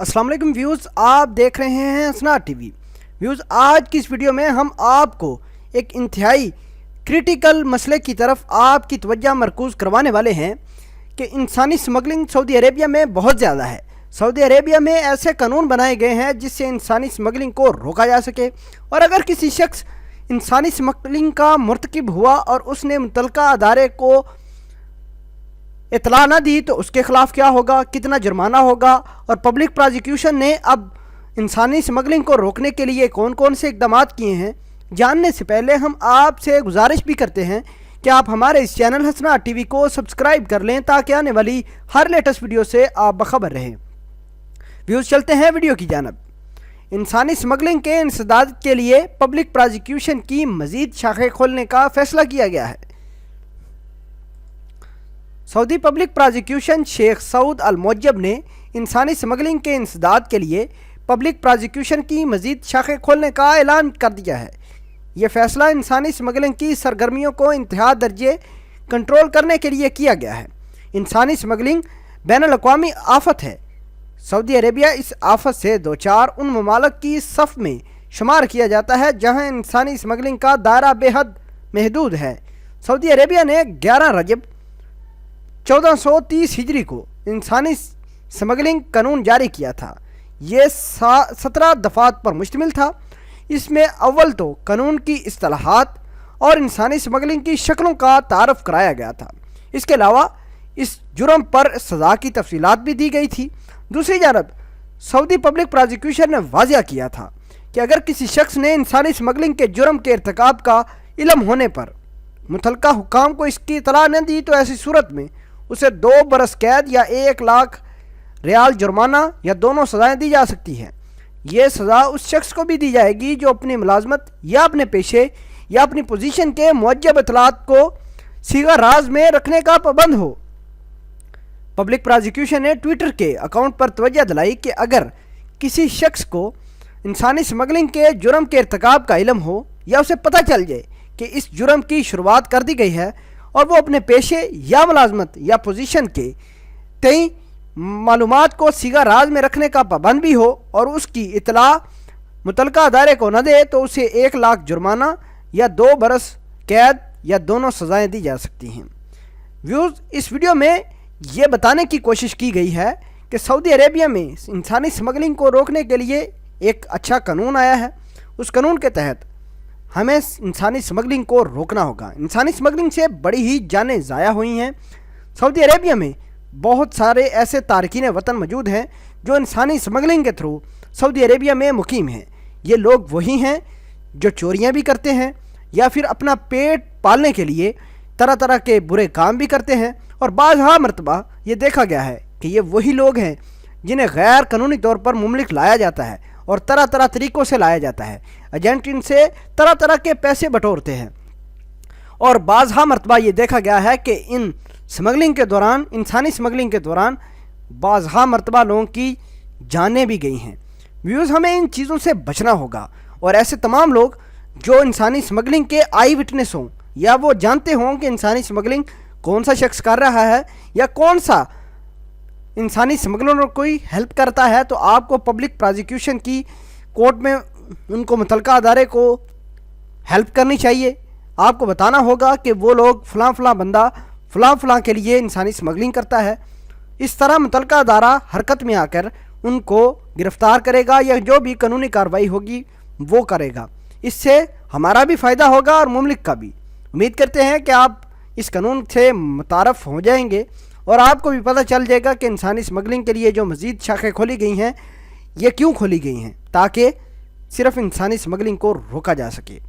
अस्सलाम वालेकुम व्यूज़, आप देख रहे हैं हसना टीवी। व्यूज़, आज की इस वीडियो में हम आपको एक इंतहाई क्रिटिकल मसले की तरफ आपकी तवज्जो मरकूज़ करवाने वाले हैं कि इंसानी स्मगलिंग सऊदी अरेबिया में बहुत ज़्यादा है। सऊदी अरेबिया में ऐसे कानून बनाए गए हैं जिससे इंसानी स्मगलिंग को रोका जा सके, और अगर किसी शख्स इंसानी स्मगलिंग का मुर्तकिब हुआ और उसने मुतल्लिका अदारे को इतला ना दी तो उसके ख़िलाफ़ क्या होगा, कितना जुर्माना होगा, और पब्लिक प्रोसिक्यूशन ने अब इंसानी स्मगलिंग को रोकने के लिए कौन कौन से इक़दाम किए हैं, जानने से पहले हम आपसे गुजारिश भी करते हैं कि आप हमारे इस चैनल हसना टीवी को सब्सक्राइब कर लें ताकि आने वाली हर लेटेस्ट वीडियो से आप बखबर रहें। व्यूज़, चलते हैं वीडियो की जानब। इंसानी स्मगलिंग के इंसदाद के लिए पब्लिक प्रोसिक्यूशन की मज़ीद शाखें खोलने का फ़ैसला किया गया है। Saudi public prosecution Sheikh Saud al Mujib ने इंसानी स्मगलिंग के इंसदाद के लिए पब्लिक प्रोसिक्यूशन की मज़ीद शाखें खोलने का ऐलान कर दिया है। यह फ़ैसला इंसानी स्मगलिंग की सरगर्मियों को इंतहा दर्जे कंट्रोल करने के लिए किया गया है। इंसानी स्मगलिंग बैनुल-अक़वामी आफत है। सऊदी अरेबिया इस आफत से दो चार उन ममालिक की सफ़ में शुमार किया जाता है जहाँ इंसानी स्मगलिंग का दायरा बेहद महदूद है। सऊदी अरेबिया ने 11 रजब 1430 हिजरी को इंसानी स्मगलिंग कानून जारी किया था। ये 17 दफ़ात पर मुश्तमिल था। इसमें अव्वल तो कानून की इस्तिलाहात और इंसानी स्मगलिंग की शक्लों का तारफ़ कराया गया था। इसके अलावा इस जुर्म पर सज़ा की तफसीलात भी दी गई थी। दूसरी जानब सऊदी पब्लिक प्रोसिक्यूशन ने वाज़िया किया था कि अगर किसी शख्स ने इंसानी स्मगलिंग के जुर्म के इर्तिकाब का इल्म होने पर मुतल्लिका हुक्काम को इसकी इतला न दी तो ऐसी सूरत में उसे 2 बरस कैद या 1 लाख रियाल जुर्माना या दोनों सज़ाएँ दी जा सकती हैं। ये सज़ा उस शख्स को भी दी जाएगी जो अपनी मुलाजमत या अपने पेशे या अपनी पोजीशन के मुअज्जब इतलात को सीगा राज में रखने का पाबंद हो। पब्लिक प्रोसिक्यूशन ने ट्विटर के अकाउंट पर तवज्जो दिलाई कि अगर किसी शख्स को इंसानी स्मगलिंग के जुर्म के इर्तिकाब का इल्म हो या उसे पता चल जाए कि इस जुर्म की शुरुआत कर दी गई है और वो अपने पेशे या मुलाजमत या पोजीशन के तय मालूमात को सीगा राज में रखने का पाबंद भी हो और उसकी इतला मुतल्लिका अदारे को न दे तो उसे 1 लाख जुर्माना या 2 बरस कैद या दोनों सज़ाएँ दी जा सकती हैं। व्यूज़, इस वीडियो में ये बताने की कोशिश की गई है कि सऊदी अरेबिया में इंसानी स्मगलिंग को रोकने के लिए एक अच्छा कानून आया है। उस कानून के तहत हमें इंसानी स्मगलिंग को रोकना होगा। इंसानी स्मगलिंग से बड़ी ही जानें ज़ाया हुई हैं। सऊदी अरेबिया में बहुत सारे ऐसे तारकीन वतन मौजूद हैं जो इंसानी स्मगलिंग के थ्रू सऊदी अरेबिया में मुकीम हैं। ये लोग वही हैं जो चोरियां भी करते हैं या फिर अपना पेट पालने के लिए तरह तरह के बुरे काम भी करते हैं, और बाज़ मरतबा ये देखा गया है कि ये वही लोग हैं जिन्हें गैर कानूनी तौर पर मुमलिक लाया जाता है और तरह तरह तरीक़ों से लाया जाता है। एजेंट इनसे तरह तरह के पैसे बटोरते हैं, और बाज़ मरतबा ये देखा गया है कि इन स्मगलिंग के दौरान, इंसानी स्मगलिंग के दौरान बाज़ मरतबा लोगों की जानें भी गई हैं। व्यूज़, हमें इन चीज़ों से बचना होगा, और ऐसे तमाम लोग जो इंसानी स्मगलिंग के आई विटनेस हों या वो जानते हों कि इंसानी स्मगलिंग कौन सा शख्स कर रहा है या कौन सा इंसानी स्मगलरों को कोई हेल्प करता है, तो आपको पब्लिक प्रोसिक्यूशन की कोर्ट में उनको मुतल्लिका अदारे को हेल्प करनी चाहिए। आपको बताना होगा कि वो लोग फ़लाँ बंदा फ़लाँ के लिए इंसानी स्मगलिंग करता है। इस तरह मुतल्लिका अदारा हरकत में आकर उनको गिरफ़्तार करेगा या जो भी कानूनी कार्रवाई होगी वो करेगा। इससे हमारा भी फ़ायदा होगा और मुमलिक का भी। उम्मीद करते हैं कि आप इस कानून से मुतारफ़ हो जाएंगे और आपको भी पता चल जाएगा कि इंसानी स्मगलिंग के लिए जो मज़ीद शाखें खोली गई हैं ये क्यों खोली गई हैं, ताकि सिर्फ़ इंसानी स्मगलिंग को रोका जा सके।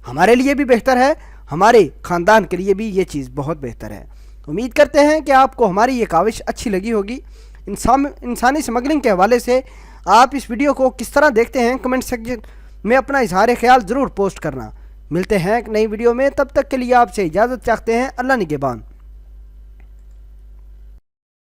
हमारे लिए भी बेहतर है, हमारे ख़ानदान के लिए भी ये चीज़ बहुत बेहतर है। उम्मीद करते हैं कि आपको हमारी ये काविश अच्छी लगी होगी। इंसानी स्मगलिंग के हवाले से आप इस वीडियो को किस तरह देखते हैं, कमेंट सेक्शन में अपना इज़हार ख्याल ज़रूर पोस्ट करना। मिलते हैं एक नई वीडियो में, तब तक के लिए आपसे इजाज़त चाहते हैं। अल्लाह निगहबान।